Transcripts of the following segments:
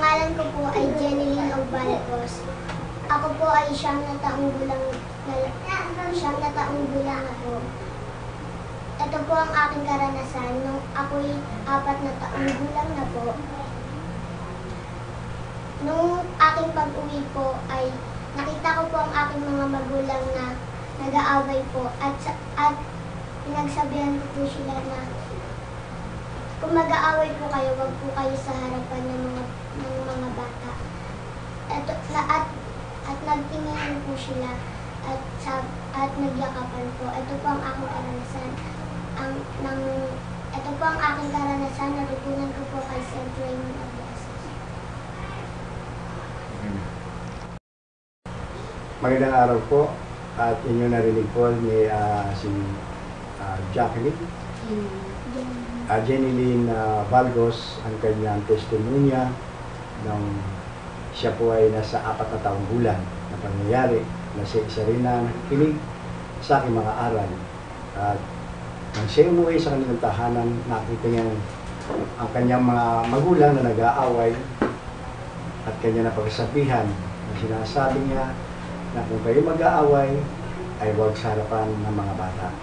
pangalan ko po ay Jeneline Obalcos. Ako po ay siyam na taong gulang na po. Ito po ang aking karanasan nung ako'y 4 na taong gulang na po. Nung aking pag-uwi po ay nakita ko po ang aking mga magulang na nag-aaway po at pinagsabihan ko po sila na kung mag-aaway po kayo, wag po kayo sa harapan ng mga bata. At nagtingin po sila at nagyakapan po. Ito po ang aking karanasan. Ito po ang aking karanasan, natutunan ko po kay St. Raymond of the Assisi. Magandang araw po at inyo narinig po ni si Jacqueline. Jeneline Valgos, ang kanyang testimonya nung siya po ay nasa 4 na taong gulang na pangyayari na siya isa rin na nakikinig sa aking mga aral. At nang siya umuwi sa kanilang tahanan, nakita niya ang kanyang mga magulang na nag-aaway at kanya na pagsabihan na sinasabi niya na kung kayo mag-aaway ay huwag sa harapan ng mga bata.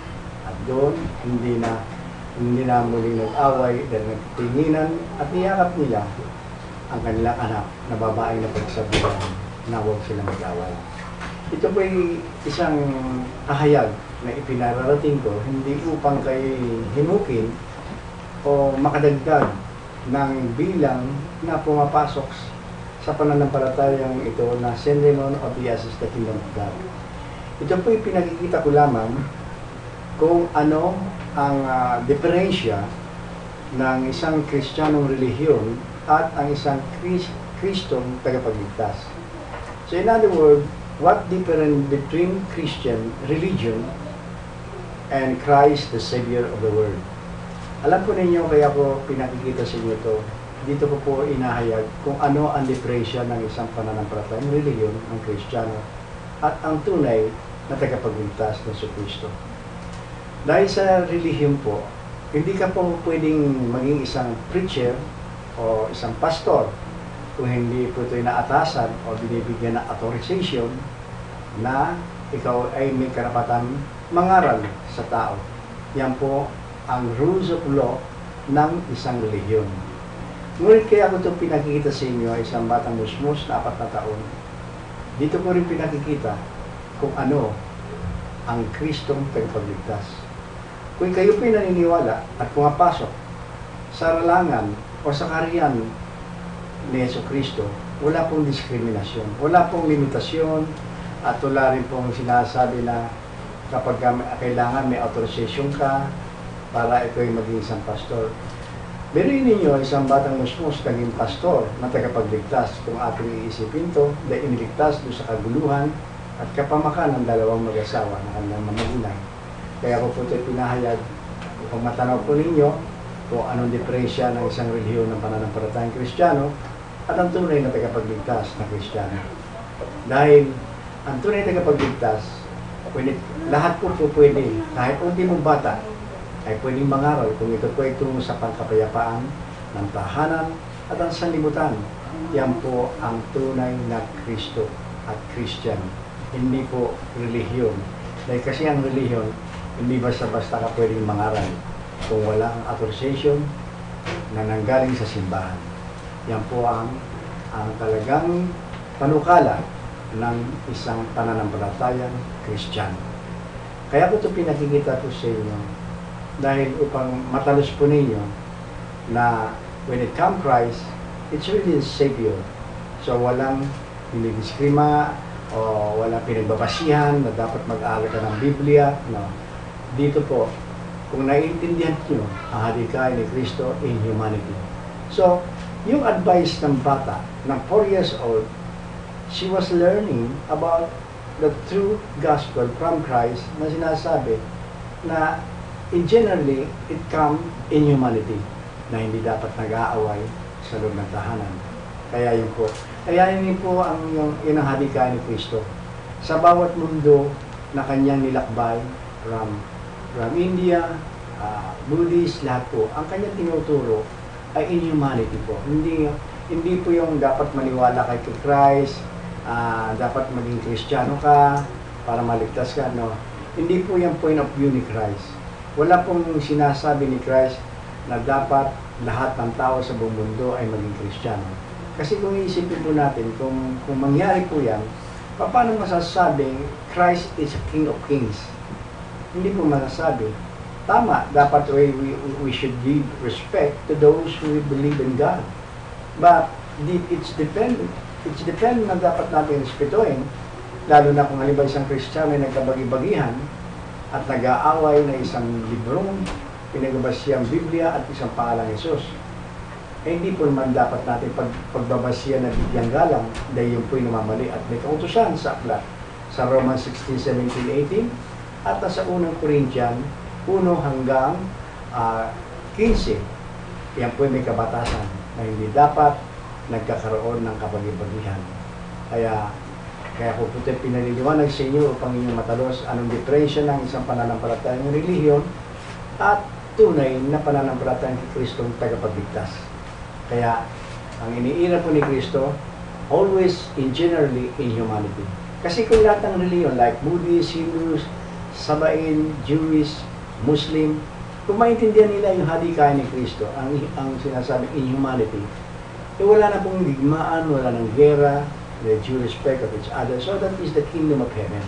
At doon, hindi na muling nag-away dahil nagtinginan at niyakap nila ang kanilang anak na babaeng na pagsabihan na huwag silang mag-away. Ito po ay isang ahayag na ipinararating ko hindi upang kayo himukin o makadagdag ng bilang na pumapasok sa pananampalatayang ito na St. Raymond of the Assisi, the Kingdom of God. Ito po ay pinakikita ko lamang kung ano ang diferensya ng isang Kristiyanong relihiyon at ang isang Kristong tagapagligtas. So in other words, what difference between Christian religion and Christ, the Savior of the world? Alam po ninyo, kaya po pinakikita sa inyo ito, dito ko po inahayag kung ano ang diferensya ng isang pananampalatayang relihiyon, ang Kristiyano, at ang tunay na tagapagligtas na si Kristo. Dahil sa relihiyon po, hindi ka po pwedeng maging isang preacher o isang pastor kung hindi po ito'y naatasan o binibigyan ng authorization na ikaw ay may karapatan mangaral sa tao. Yan po ang rules of law ng isang relihiyon. Ngunit kaya ko itong pinakikita sa inyo ay isang batang musmus na 4 na taon. Dito ko rin pinakikita kung ano ang Kristong tagapagligtas. Kung kayo po'y naniniwala at pumapasok sa ralangan o sa kaharian ni Jesucristo, wala pong diskriminasyon, wala pong limitasyon, at wala rin pong sinasabi na kapag kailangan may authorization ka para ito ay maging isang pastor. Biruin ninyo, isang batang musmus naging pastor na tagapagligtas. Kung ating iisipin ito, dahil iniligtas doon sa kaguluhan at kapamakan ng 2 mag-asawa na kanilang magulang. Kaya ko po ito'y pinahayag upang matanaw po ninyo kung anong diferensya ng isang relihiyon ng pananampalatayang Kristiyano at ang tunay na tagapagligtas na Kristiyano. Dahil ang tunay na tagapagligtas, lahat po pwede, kahit hindi mong bata, ay pwedeng mangaral kung ito po ay tungo sa pangkapayapaan ng tahanan at ang sanlibutan. Yan po ang tunay na Kristo at Christian, hindi po relihiyon. Dahil kasi ang relihiyon, hindi basta-basta ka pwedeng mangaral kung wala ang authorization na nanggaling sa simbahan. Yan po ang talagang panukala ng isang pananampalatayang Kristiyano. Kaya ko ito pinakikita po sa inyo dahil upang matalos po ninyo na when it comes Christ, it's really the Savior. So walang dinidiskrima o walang pinagbabasihan na dapat mag-aaral ka ng Biblia. No. Dito po, kung naiintindihan nyo ang hadikain ni Kristo in humanity. So, yung advice ng bata, ng 4 years old, she was learning about the true gospel from Christ na sinasabi na generally, it come in humanity na hindi dapat nag-aaway sa loob ng tahanan. Kaya yun po. Kaya yun po ang yung hadikain ni Kristo. Sa bawat mundo na kanyang nilakbay from India, Buddhist, lahat po, ang kanyang tinuturo ay in humanity po. Hindi po yung dapat maniwala kay Christ, dapat maging Kristiyano ka para maligtas ka, no? Hindi po yung point of view ni Christ. Wala pong sinasabi ni Christ na dapat lahat ng tao sa buong mundo ay maging Kristiyano. Kasi kung iisipin po natin, kung mangyari po yan, paano masasabing Christ is a King of Kings? Hindi po masasabi. Tama, dapat we should give respect to those who believe in God. But it's depend na dapat natin respetuhin, lalo na kung halimbawa isang Kristiyano ay nagkabagi-bagihan at nag-aaway na isang librong pinagbabasiyang Biblia at isang pangalang Jesus. Hindi po naman dapat natin pagbabasiya na bigyang galang dahil yun po'y namamali at may kautusan sa aklat sa Romans 16, 17, 18 at sa unang Corinthian 1 hanggang 15. Yan po'y may kabatasan na hindi dapat nagkakaroon ng kabagi-bagihan. Kaya po po tayo pinaliliwanag sa inyo upang inyong matalos anong diferensya ng isang pananampalatayang relihiyon at tunay na pananampalatayang kay Kristong tagapagligtas. Kaya ang iniira po ni Kristo, always in generally in humanity. Kasi kung lahat ng relihiyon like Buddhist, Hindus, Sabain, Jewish, Muslim, kung maintindihan nila yung hadikain ni Kristo, ang sinasabing in humanity, wala na pong digmaan, wala ng gera, the due respect of each other. So that is the kingdom of heaven.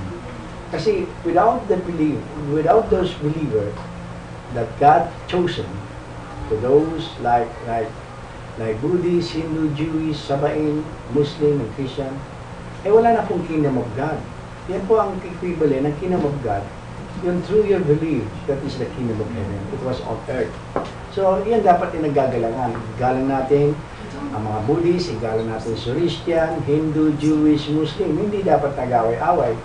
Kasi without those believers that God chosen, to those like Buddhist, Hindu, Jewish, Sabain, Muslim, and Christian, wala na pong kingdom of God. Yan po ang equivalent ng kingdom of God. Yung through your belief, that is the kingdom of heaven. It was on earth. So, yan dapat inagagalangan. Galang natin ang mga Buddhist, igalang natin sa Christian, Hindu, Jewish, Muslim. Hindi dapat nag-away-away.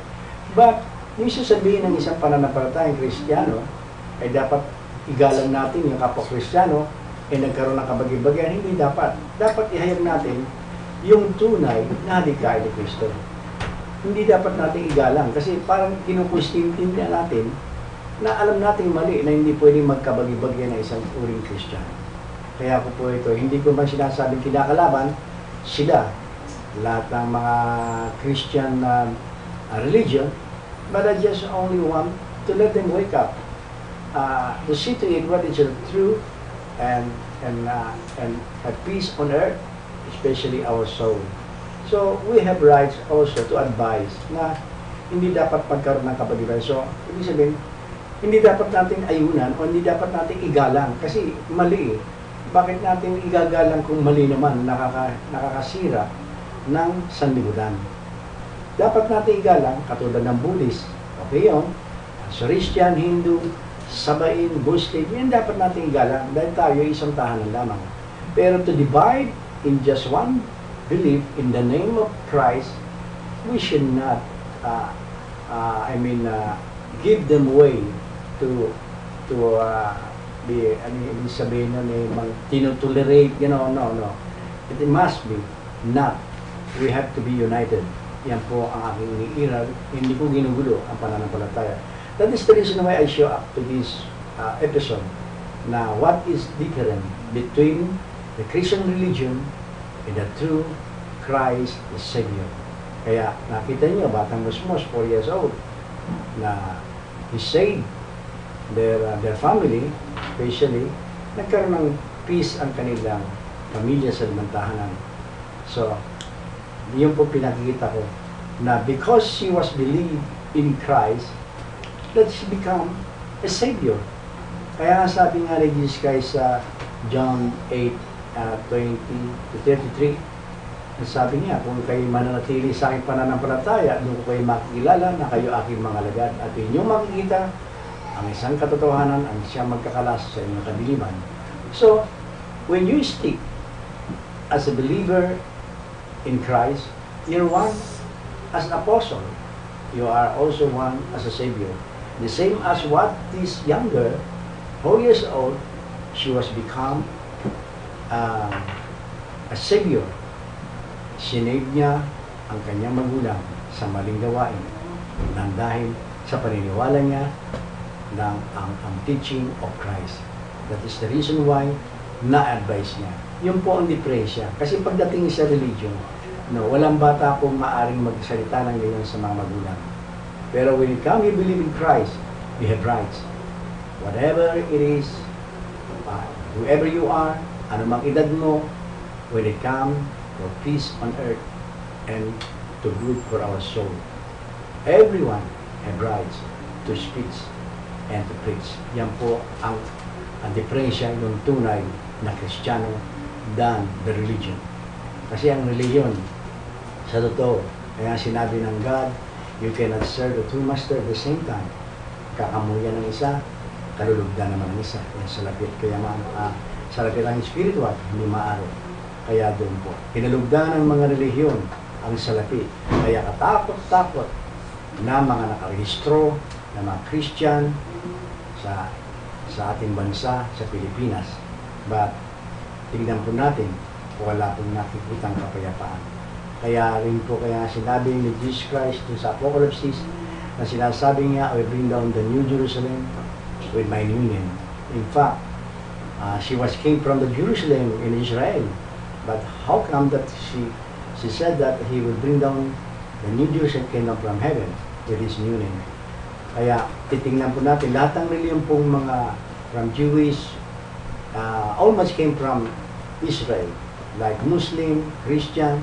But, yung sasabihin ng isang pananampalatayang Kristiyano, ay dapat igalang natin yung kapwa Kristiyano, nagkaroon ng kabagi-bagian. Hindi dapat. Dapat ihayag natin yung tunay na hadikain ni Kristo. Hindi dapat natin igalang kasi parang kinukustintin natin na alam natin mali na hindi pwedeng magkabagi-bagyan ng isang uring Kristiyano. Kaya po ito, hindi ko man sinasabing kinakalaban sila, lahat ng mga Christian religion, but I just only want to let them wake up, to see to it what is the truth and have peace on earth, especially our soul. So, we have rights also to advise na hindi dapat magkaroon ng kapag-ibig. So, ibig sabihin, hindi dapat natin ayunan o hindi dapat natin igalang kasi mali. Bakit natin igagalang kung mali naman nakakasira ng sanlibutan? Dapat natin igalang katulad ng Buddhist. Okay yun. So, Christian, Hindu, Sabain, Muslim, yan dapat natin igalang dahil tayo isang tahanan lamang. Pero to divide in just one belief in the name of Christ, we should not give them way to be, sabihin nun tinutolerate, no. It must be not. We have to be united. Yan po ang aking iniiral. Hindi ko ginugulo ang pananampalataya. That is the reason why I show up to this episode na what is different between the Christian religion and the true Christ the Savior. Kaya nakita niyo, batang musmos, 4 years old, na he saved their family, especially, nagkaroon ng peace ang kanilang pamilya sa limantahanan. So, yun po pinakikita ko, na because she was believed in Christ, that she become a Savior. Kaya nga sabi nga ni Jesus Christ sa John 8:20-33, sabi niya, kung kayo mananatili sa aking pananampalataya, doon ko kayo makikilala na kayo aking mga alagad at inyong makikita ang isang katotohanan ang siyang magkakalas sa inyong kadiliman. So, when you stick as a believer in Christ, you're one as an apostle. You are also one as a Savior. The same as what this younger, 4 years old, she was become a Savior. Sinave niya ang kanyang magulang sa maling gawain nang dahil sa paniniwala niya ng ang teaching of Christ. That is the reason why na advice niya. Yun po ang diferensya. Kasi pagdating sa religion, no, walang bata pong maaring magsalita ng ganyan sa mga magulang. Pero when you come, you believe in Christ, you have rights. Whatever it is, whoever you are, anumang edad mo, when it comes for peace on earth and to good for our soul. Everyone have rights to speak and to preach. Yan po ang diferensya ng tunay na Kristiyano than the religion. Kasi ang religion, sa totoo, kaya sinabi ng God, you cannot serve the two masters at the same time. Kakamuyan ng isa, kalulugdan naman ng isa. Yan sa lapit. Kaya sa lapit ang spiritual, hindi maaro. Kaya doon po. Kinalugdan ng mga relihiyon ang salapi. Kaya katakot-takot na mga nakarehistro, na mga Christian sa ating bansa, sa Pilipinas. But, tignan po natin, wala pong nakikitang kapayapaan. Kaya rin po kaya sinabi ni Jesus Christ sa Apocalypse na sinasabi niya, I will bring down the New Jerusalem with my new name. In fact, she came from the Jerusalem in Israel. But how come that she said that he will bring down the New Jerusalem kingdom from heaven with his new name? Kaya titingnan po natin, lahat ng reliyon pong mga from Jewish, almost came from Israel, like Muslim, Christian.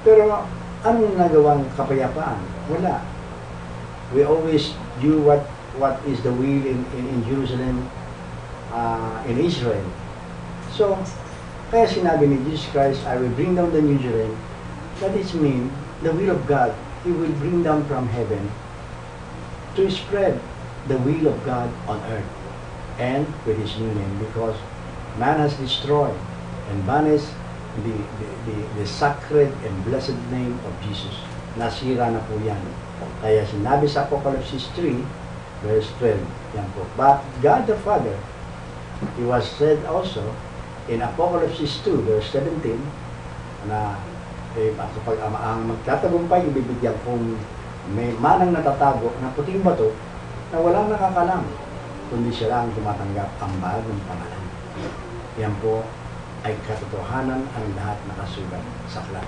Pero anong nagawang kapayapaan? Wala. We always do what is the will in Jerusalem, in Israel. So, kaya sinabi ni Jesus Christ, I will bring down the New Jerusalem. That is mean, the will of God, He will bring down from heaven to spread the will of God on earth and with His new name, because man has destroyed and banished the sacred and blessed name of Jesus. Nasira na po yan. Kaya sinabi sa Apocalypse 3, verse 12, yan po. But God the Father, He was said also in Apocalypse 2, verse 17, na kapag ang magtatagumpay, ibibigyan kung may manang natatago na puting bato na walang nakakalam, kundi siya lang tumatanggap ang bagong pangalan. Yan po ay katotohanan ang lahat nakasulat sa aklat.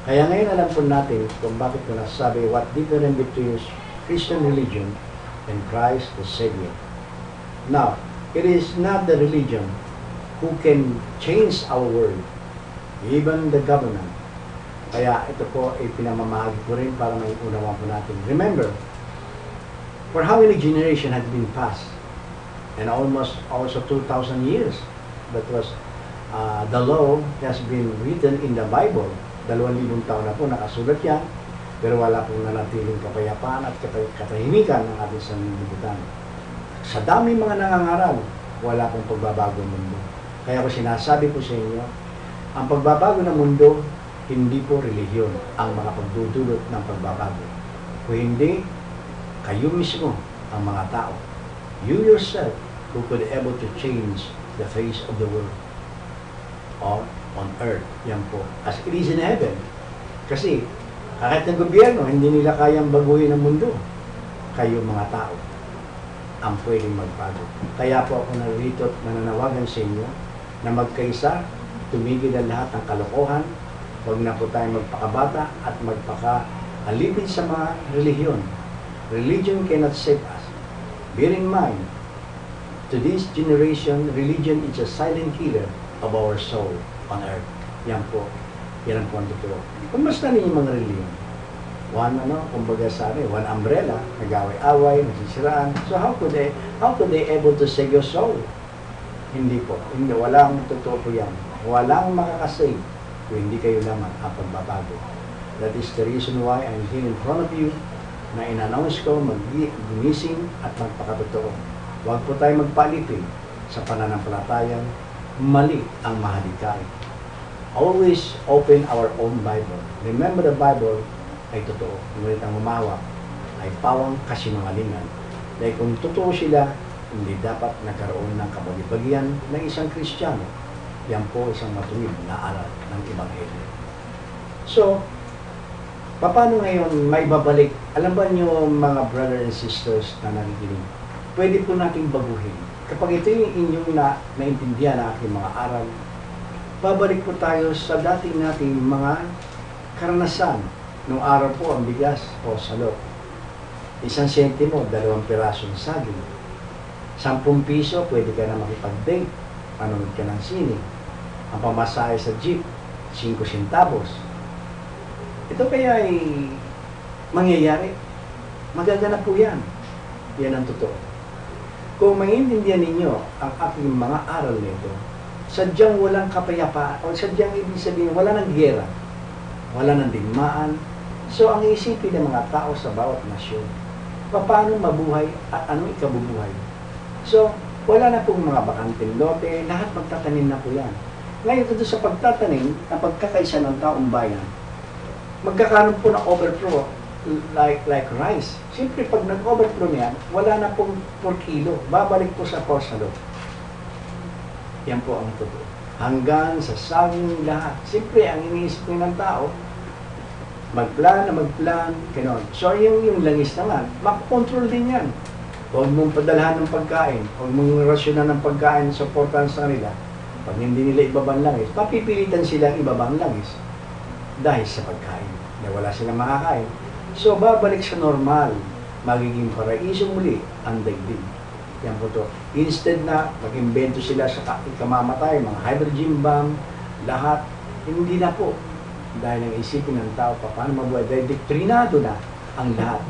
Kaya ngayon alam po natin kung bakit ko nasabi what difference between Christian religion and Christ the Savior. Now, it is not the religion who can change our world, even the government. Kaya ito po ay pinamamahagi ko rin para may unawan po natin. Remember, for how many generations had been passed? And almost also 2,000 years. That was, the law has been written in the Bible. 2,000 taon na po nakasulat yan, pero wala pong nanatiling kapayapaan at katahimikan ng ating sanlibutan. Sa dami mga nangangaral, wala pong pagbabago ng mundo. Kaya ko sinasabi po sa inyo, ang pagbabago ng mundo, hindi po relihiyon ang mga pagdudulot ng pagbabago. Kung hindi, kayo mismo ang mga tao. You yourself who could able to change the face of the world or on earth. Yan po. As it is in heaven. Kasi kahit ng gobyerno, hindi nila kayang baguhin ang mundo. Kayo mga tao ang pwedeng magbago. Kaya po ako narito at nananawagan sa inyo na magkaisa, tumigil ang lahat ng kalokohan. Huwag na po tayong magpakabata at magpaka-alipin sa mga relihiyon. Religion cannot save us. Bear in mind, to this generation, religion is a silent killer of our soul on earth. Yan po. Yan po ang totoo. Kung basta ninyo mga relihiyon, kumbaga one umbrella, nag-away-away, nagsisiraan. So how could they able to save your soul? Hindi po. Hindi, walang totoo po yan. Walang makakasave kung hindi kayo lamang ang pagbabago. That is the reason why I'm here in front of you na in-announce ko mag-gumising at magpakatotoo. Huwag po tayo magpalipin sa pananampalatayang mali ang mahadikain. Always open our own Bible. Remember the Bible ay totoo. Ngunit ang humawak ay pawang kasinungalingan. Dahil kung totoo sila, hindi dapat nagkaroon ng kabagi-bagian ng isang Kristiyano. Yan po isang matuwid na aral ng Ebanghelyo. So, paano ngayon may babalik? Alam ba niyo mga brothers and sisters na nakikinig? Pwede po nating baguhin. kapag ito yung inyong naintindihan ng aking mga aral, babalik po tayo sa dating nating mga karanasan. Nung araw po ang bigas o salot. 1 sentimo, 2 pirasong saging. 10 piso, pwede ka na makipag-date. Manood ka ng sine. Ang pamasahe sa jeep, 5 centavos. Ito kaya ay mangyayari. Magaganap po yan. Yan ang totoo. Kung maintindihan ninyo ang aking mga aral nito, sadyang walang kapayapaan, o sadyang ibig sabihin, wala ng giyera, wala ng digmaan. So, ang isipin ng mga tao sa bawat nasyon, paano mabuhay at anong ikabubuhay. So, wala na pong mga bakanting lote, lahat magtatanim na po yan. Ngayon, ito sa pagtatanim, ang pagkakaisa ng taong bayan, magkakaroon po ng overflow, like rice. Siyempre, pag nag-overflow niyan, wala na pong 4 kilo, babalik po sa porsado. Yan po ang totoo. Hanggang sa saging lahat. Siyempre, ang iniisip ng tao, magplan, ganon. So, yung langis naman, makakontrol din yan. Huwag mong padalhan ng pagkain, huwag mong rasyonan ng pagkain, supportan sa kanila. Pag hindi nila ibabang langis, papipilitan silang ibabang langis dahil sa pagkain. Dahil wala silang makakain. So, babalik sa normal, magiging paraiso muli ang daigdig. Yan po to. Instead na mag-invento sila sa ikamamatay, mga hydrogen bomb, lahat, hindi na po. Dahil ang isipin ng tao, paano mabuhay? Dahil diktrinado na ang lahat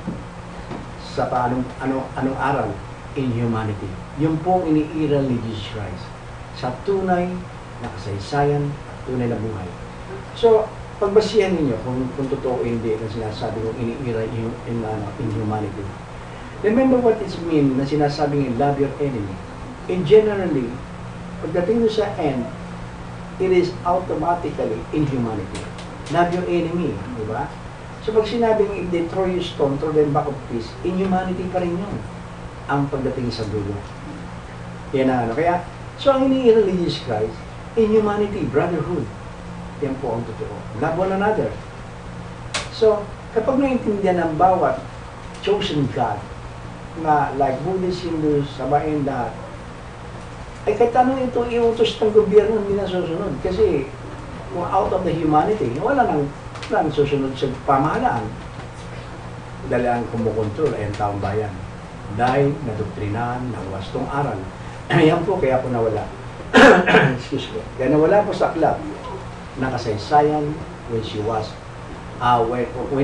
sa anong aral in humanity. Yung pong iniiral ni Jesus Christ sa tunay na kasaysayan at tunay na buhay. So, pagbasihan ninyo kung totoo o hindi na sinasabi kong iniiral in humanity. Remember what it means na sinasabing love your enemy. And generally, pagdating sa end, it is automatically in humanity. Love your enemy, di ba? So pag sinabing if they throw you stone, throw them back of peace, in humanity pa rin yun ang pagdating sa dulo. Yan ang ano. Kaya, so ang iniiral ni Jesus Christ, in humanity, brotherhood. Yan po ang totoo. Love one another. So, kapag naintindihan ng bawat chosen God, na like Buddhist, Hindus, sabayin lahat, ay kahit anong ito iutos ng gobyerno hindi na susunod. Kasi, out of the humanity, wala nang susunod sa pamahalaan. Dahil ang kumukontrol ay ang taong bayan. Dahil nadoktrinahan ng wastong aral. Yan po, kaya po nawala. Excuse me. Kaya nawala po sa aklat ng kasaysayan when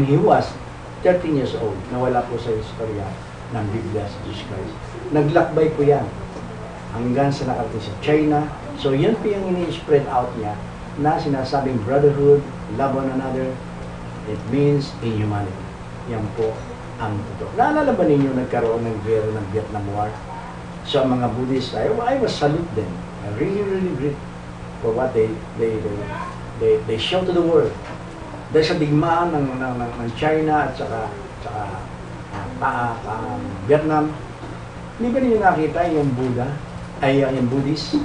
he was 13 years old. Nawala po sa istorya ng Biblia si Jesus Christ. Naglakbay po yan hanggang sa nakarating sa China. So yan po yung ini-spread out niya na sinasabing brotherhood, love one another. It means in humanity. Yan po ang totoo. Naalala ba ninyo nagkaroon ng gera ng Vietnam War? So ang mga Buddhists, I was salute them. I really great for what they show to the world. Dahil sa digmaan ng China at saka Vietnam, hindi ba ninyo nakita yung Buddha, ay yung Buddhist,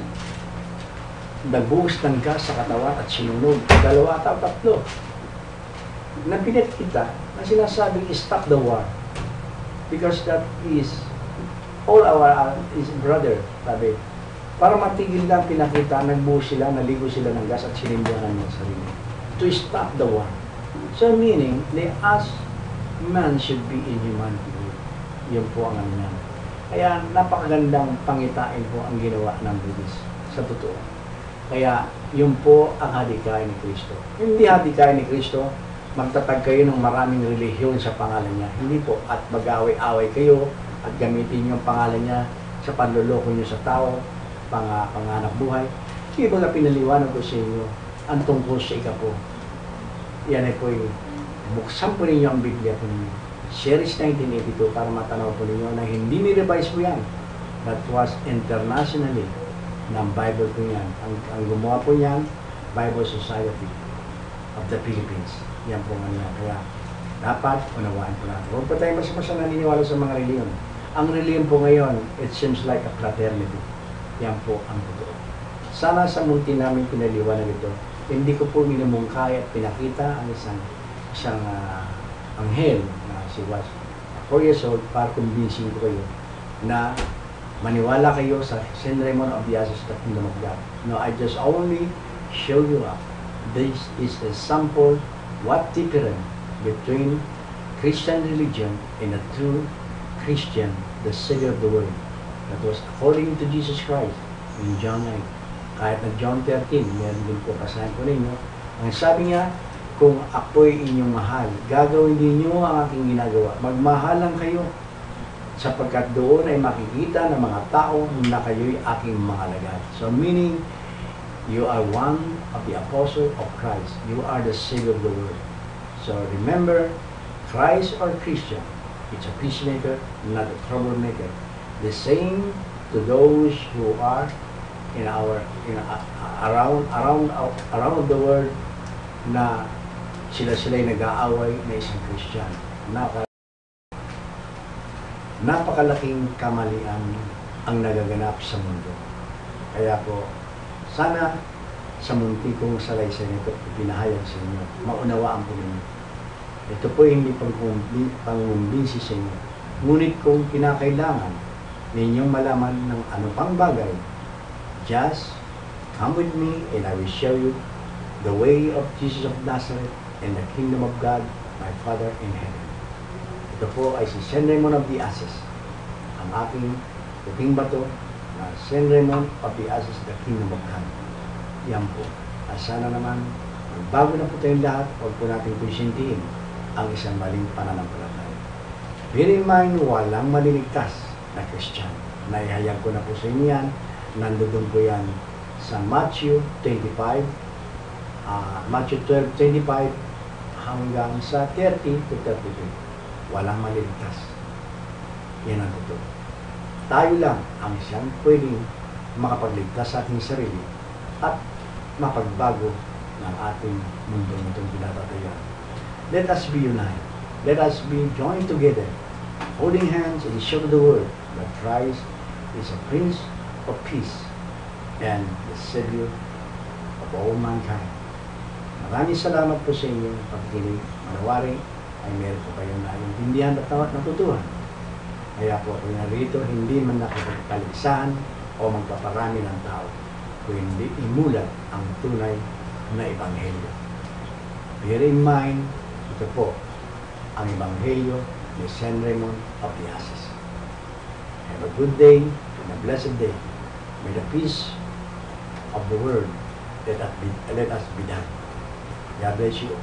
nagbuhos ng gas sa katawan at sinunog, 2 at 3. Napilit kita na sinasabing stop the war because that is all our is brother, sabi. Para matigil lang pinakita, nagbuhos sila, naligo sila ng gas at sinimbahan ng sarili. To stop the war. So meaning, us man should be in humanity. Yun po ang ano. Kaya napakagandang pangitain po ang ginawa ng Buddhist sa totoo. Kaya yun po ang hadikain ni Kristo. Hindi hadikain ni Kristo, magtatag kayo ng maraming relihiyon sa pangalan niya. Hindi po, at mag-away-away kayo at gamitin yung pangalan niya sa panluloko niyo sa tao, panganak buhay. Yung mga pinaliwanag ko sa inyo, ang tungkol sa ikapo. Yan ay po yung buksan po ninyo ang Biblia po ninyo. Series 1982 para matanaw po ninyo na hindi ni-revise po yan. That was internationally ng Bible po yan. Ang gumawa po yan, Bible Society of the Philippines. Yan po nga niya. Kaya dapat unawaan po natin. Huwag pa tayo mas naniniwala sa mga reliyon. Ang reliyon po ngayon, it seems like a fraternity. Yan po ang totoo. Sana sa munti namin pinaliwanag ito, hindi ko po minumungkay at pinakita ang isang anghel na si was 4 years old para kumbinsin ko kayo na maniwala kayo sa St. Raymond of the Ashes, the Kingdom of God. No, I just only show you up. This is a sample what different between Christian religion and a true Christian, the Savior of the world. That was according to Jesus Christ in John 9. Kahit na John 13, meron din po kasahan ko ninyo. Ang sabi niya, kung ako'y inyong mahal, gagawin din niyo ang aking ginagawa. Magmahalan kayo, sapagkat doon ay makikita ng mga tao na kayo'y aking mga alagad. So meaning, you are one of the apostle of Christ. You are the Savior of the world. So remember, Christ or Christian, it's a peacemaker, not a troublemaker. The same to those who are around the world na sila'y nag-aaway na isang Christian. Napakalaking kamalian ang nagaganap sa mundo. Kaya po, sana sa munti kong salaysay nito, ipinahayag sa inyo, maunawaan po ninyo. Ito po hindi pangumbinsi sa inyo. Ngunit kung kinakailangan ninyong malaman ng ano pang bagay, just come with me and I will show you the way of Jesus of Nazareth and the kingdom of God, my Father in heaven. Ito po ay si St. Raymond of the Ashes, ang aking puting bato na St. Raymond of the Ashes, the kingdom of God. Yan po. At sana naman, bago na po tayong lahat, huwag po natin konsintihin ang isang maling pananampalataya. Bear in mind, walang maliligtas na Christian. Naihayag ko na po sa inyo yan. Nandoon po yan sa Matthew 25, Matthew 12:25 hanggang sa 30 to 32. Walang maliligtas. Yan ang totoo. Tayo lang ang siyang pwedeng makapagligtas sa ating sarili at mapagbago ng ating mundo itong pinatatayan. Let us be united. Let us be joined together, holding hands and show the world that Christ is a Prince of Peace and the Savior of all mankind. Maraming salamat po sa inyong pagkikinig. Manawaring ay meron po kayong naiintindihan at natutuhan. Kaya po ako narito, hindi man nakapagpaligsahan o magpaparami ng tao, kundi imulat ang tunay na Ebanghelyo. Bear in mind, ito po ang Ebanghelyo ni St. Raymond of the Ashes. Have a good day and a blessed day. May the peace of the world let us be done. God bless you.